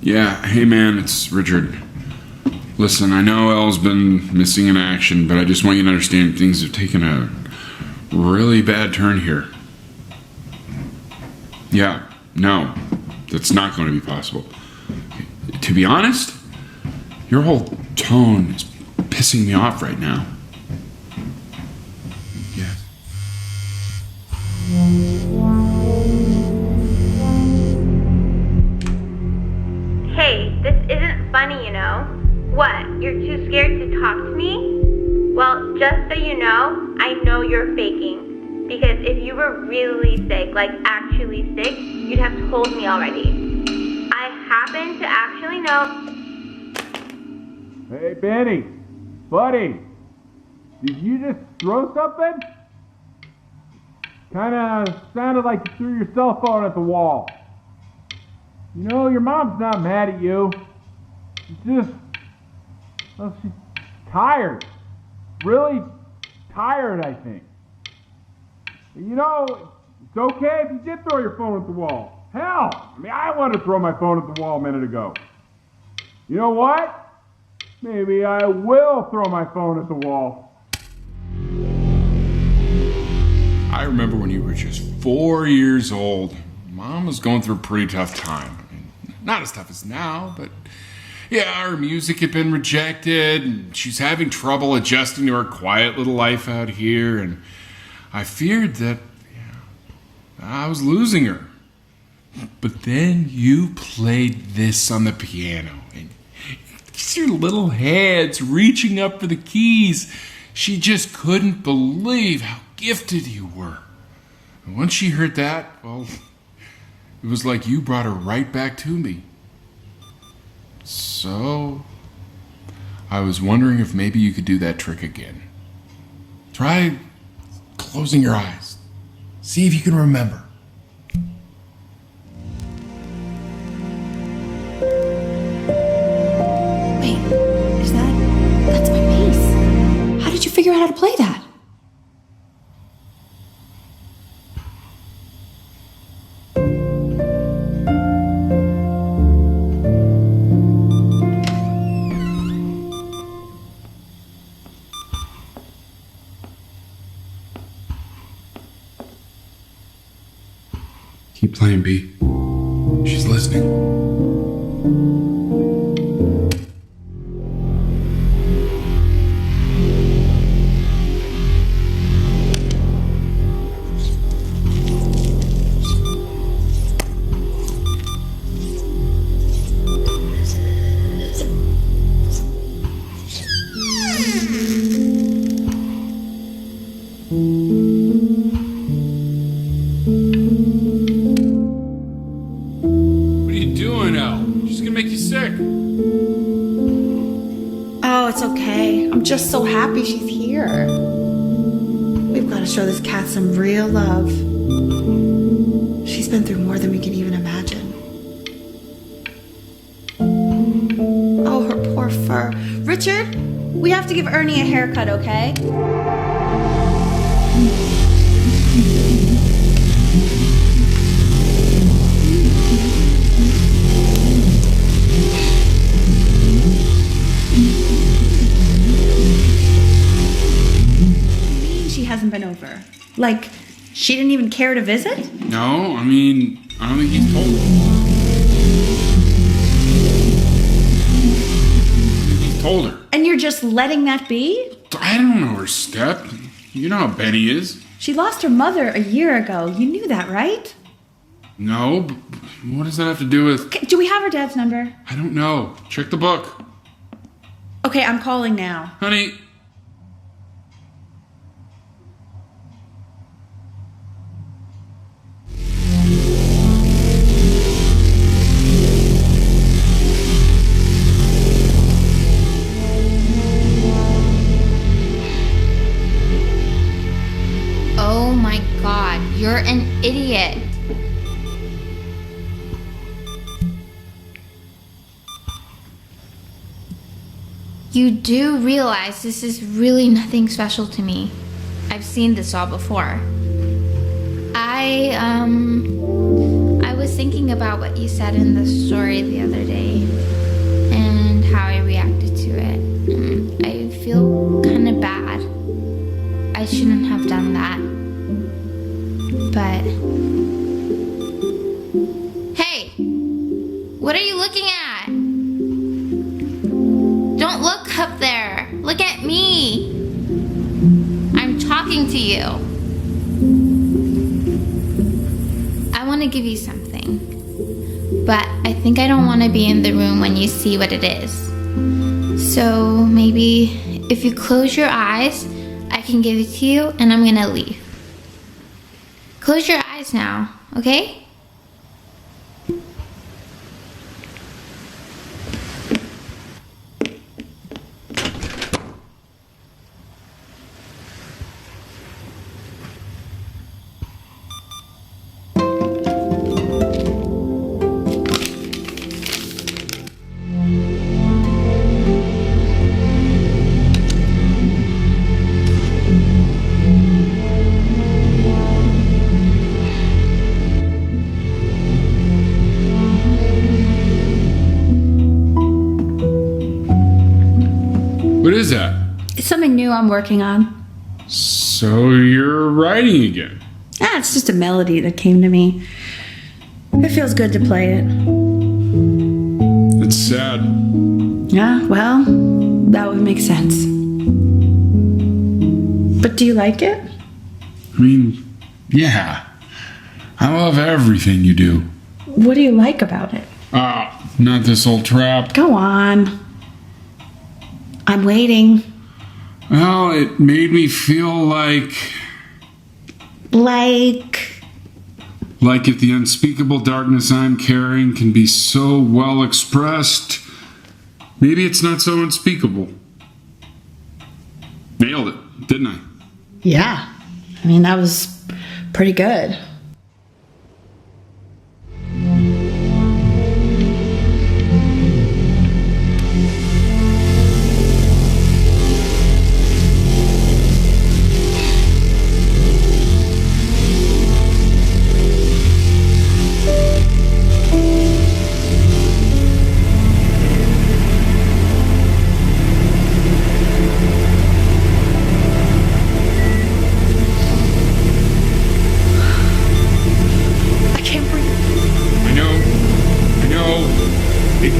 Yeah, hey man, it's Richard. Listen, I know Elle's been missing in action, but I just want you to understand things have taken a really bad turn here. Yeah, no, that's not going to be possible. To be honest, your whole tone is pissing me off right now. Yes. Hey, this isn't funny, you know. What, you're too scared to talk to me? Well, just so you know, I know you're faking. Because if you were really sick, like actually sick, you'd have told me already. I happen to actually know... Hey, Benny. Buddy. Did you just throw something? Kinda sounded like you threw your cell phone at the wall. You know, your mom's not mad at you. She's tired. Really tired, I think. You know, it's okay if you did throw your phone at the wall. Hell, I wanted to throw my phone at the wall a minute ago. You know what? Maybe I will throw my phone at the wall. I remember when you were just 4 years old. Mom was going through a pretty tough time. Not as tough as now, but yeah, her music had been rejected, and she's having trouble adjusting to her quiet little life out here, and I feared that I was losing her. But then you played this on the piano, and it's your little hands reaching up for the keys. She just couldn't believe how gifted you were. And once she heard that, well, it was like you brought her right back to me. So, I was wondering if maybe you could do that trick again. Try closing your eyes. See if you can remember. Wait, that's my bass. How did you figure out how to play that? Keep playing, B. She's listening. What are you doing, Elle? She's gonna make you sick. Oh, it's okay. I'm just so happy she's here. We've got to show this cat some real love. She's been through more than we can even imagine. Oh, her poor fur. Richard, we have to give Ernie a haircut, okay? She hasn't been over. Like, she didn't even care to visit? No, I mean, I don't think he's told her. He told her. And you're just letting that be? I don't know her step. You know how Betty is. She lost her mother a year ago. You knew that, right? No, but what does that have to do with... Okay, do we have her dad's number? I don't know. Check the book. Okay, I'm calling now. Honey. Oh my god, you're an idiot. You do realize this is really nothing special to me. I've seen this all before. I was thinking about what you said in the story the other day and how I reacted to it. I feel kind of bad. I shouldn't have done that. But hey, what are you looking at? Don't look up there. Look at me. I'm talking to you. I want to give you something, but I think I don't want to be in the room when you see what it is. So maybe if you close your eyes, I can give it to you and I'm gonna leave. Close your eyes now, okay? What is that? It's something new I'm working on. So you're writing again? It's just a melody that came to me. It feels good to play it. It's sad. Yeah, well, that would make sense. But do you like it? I mean, yeah. I love everything you do. What do you like about it? Not this old trap. Go on. I'm waiting. Well, it made me feel like if the unspeakable darkness I'm carrying can be so well expressed, maybe it's not so unspeakable. Nailed it, didn't I? Yeah. I mean, that was pretty good.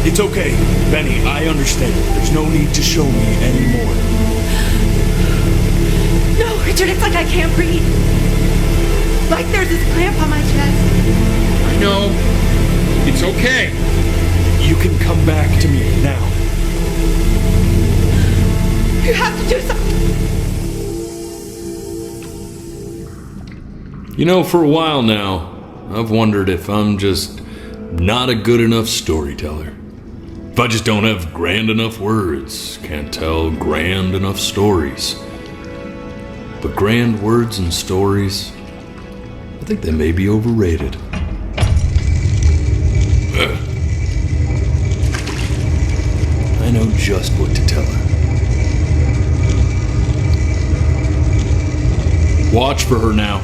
It's okay, Benny, I understand. There's no need to show me anymore. No, Richard, it's like I can't breathe. Like there's this clamp on my chest. I know. It's okay. You can come back to me now. You have to do something. You know, for a while now, I've wondered if I'm just not a good enough storyteller. If I just don't have grand enough words, can't tell grand enough stories. But grand words and stories, I think they may be overrated. I know just what to tell her. Watch for her now.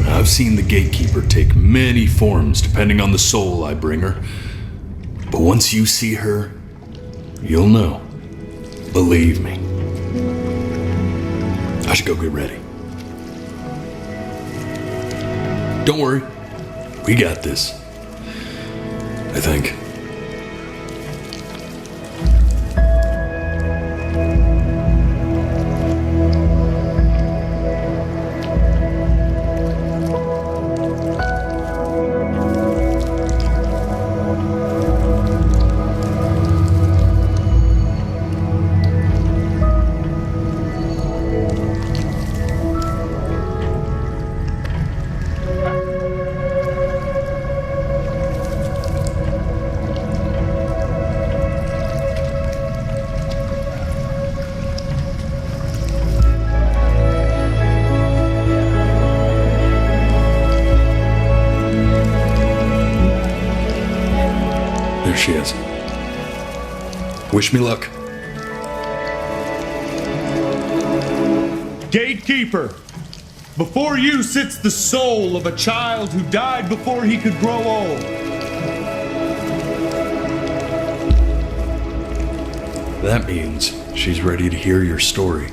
I've seen the gatekeeper take many forms depending on the soul I bring her. But once you see her, you'll know. Believe me. I should go get ready. Don't worry. We got this. I think. She is. Wish me luck. Gatekeeper, before you sits the soul of a child who died before he could grow old. That means she's ready to hear your story.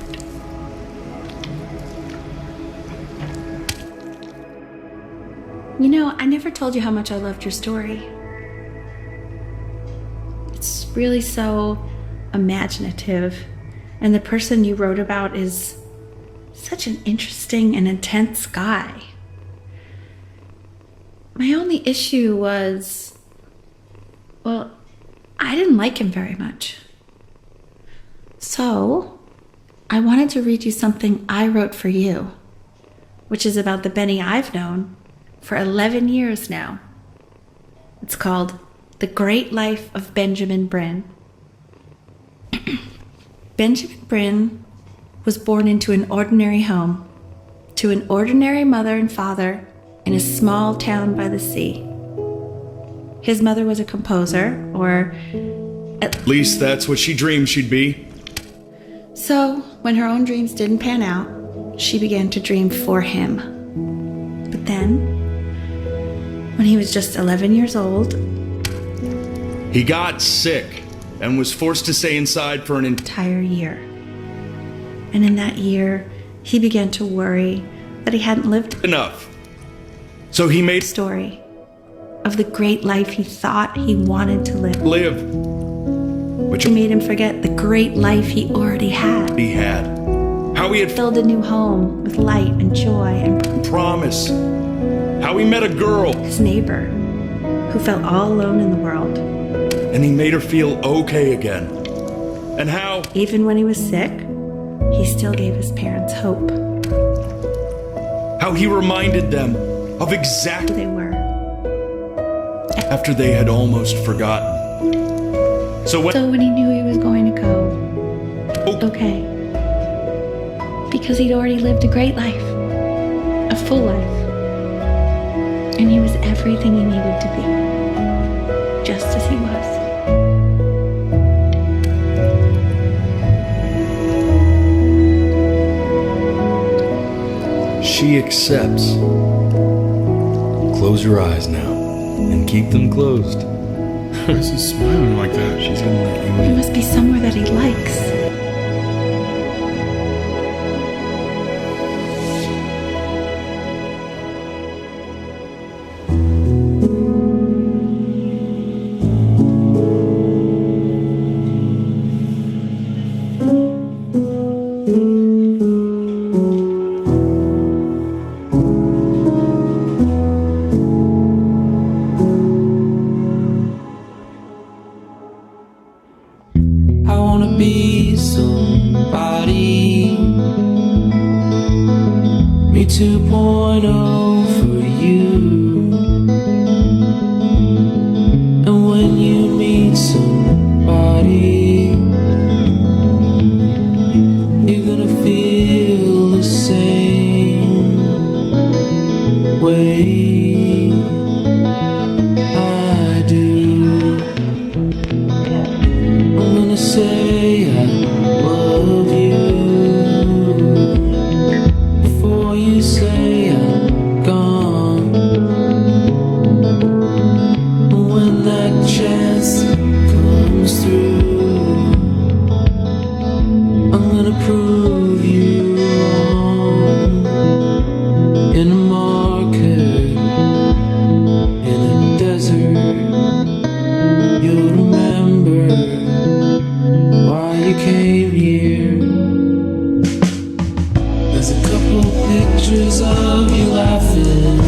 You know, I never told you how much I loved your story. It's really so imaginative, and the person you wrote about is such an interesting and intense guy. My only issue was, well, I didn't like him very much. So, I wanted to read you something I wrote for you, which is about the Benny I've known for 11 years now. It's called The Great Life of Benjamin Brin. Benjamin Brin was born into an ordinary home, to an ordinary mother and father in a small town by the sea. His mother was a composer, or at least that's what she dreamed she'd be. So, when her own dreams didn't pan out, she began to dream for him. But then, when he was just 11 years old, he got sick and was forced to stay inside for an entire year. And in that year, he began to worry that he hadn't lived enough. So he made a story of the great life he thought he wanted to live. Which made him forget the great life he already had. How How he had filled a new home with light and joy and promise. How he met a girl. His neighbor, who felt all alone in the world. And he made her feel okay again. And how, even when he was sick, he still gave his parents hope. How he reminded them of exactly who they were. After they had almost forgotten. So when he knew he was going to go, okay. Because he'd already lived a great life. A full life. And he was everything he needed to be. Just as he was. She accepts. Close your eyes now. And keep them closed. Why is he smiling like that? She's gonna let you He in. must be somewhere that he likes. I wanna be somebody. Me 2.0 for you. And when you meet somebody, you're gonna feel the same way I do. I'm gonna say I love you before you say I'm gone. And when that chance comes through, I'm gonna prove you wrong. In a market, in a desert, you'll remember why you came here. There's a couple pictures of you laughing,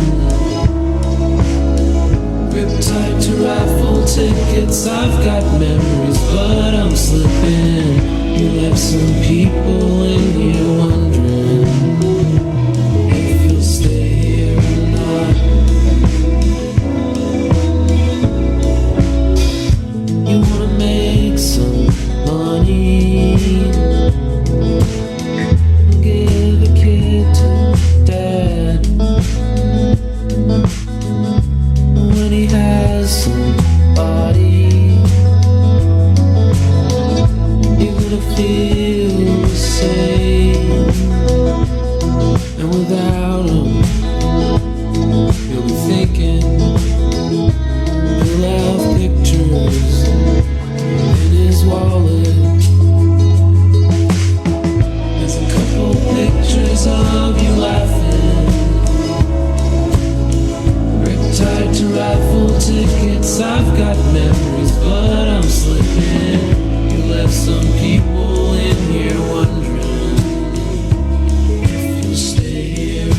riptide to raffle tickets. I've got memories, but I'm slipping. You left some people in here wondering if you'll stay here or not. You wanna make some money, give a kid to dad. When he has somebody, you're gonna feel the same. And without him, you'll be thinking he'll have pictures in his wallet. There's a couple pictures of you laughing, riptide to raffle tickets. I've got memories, but I'm slipping. You left some people in here wondering if you'll stay here or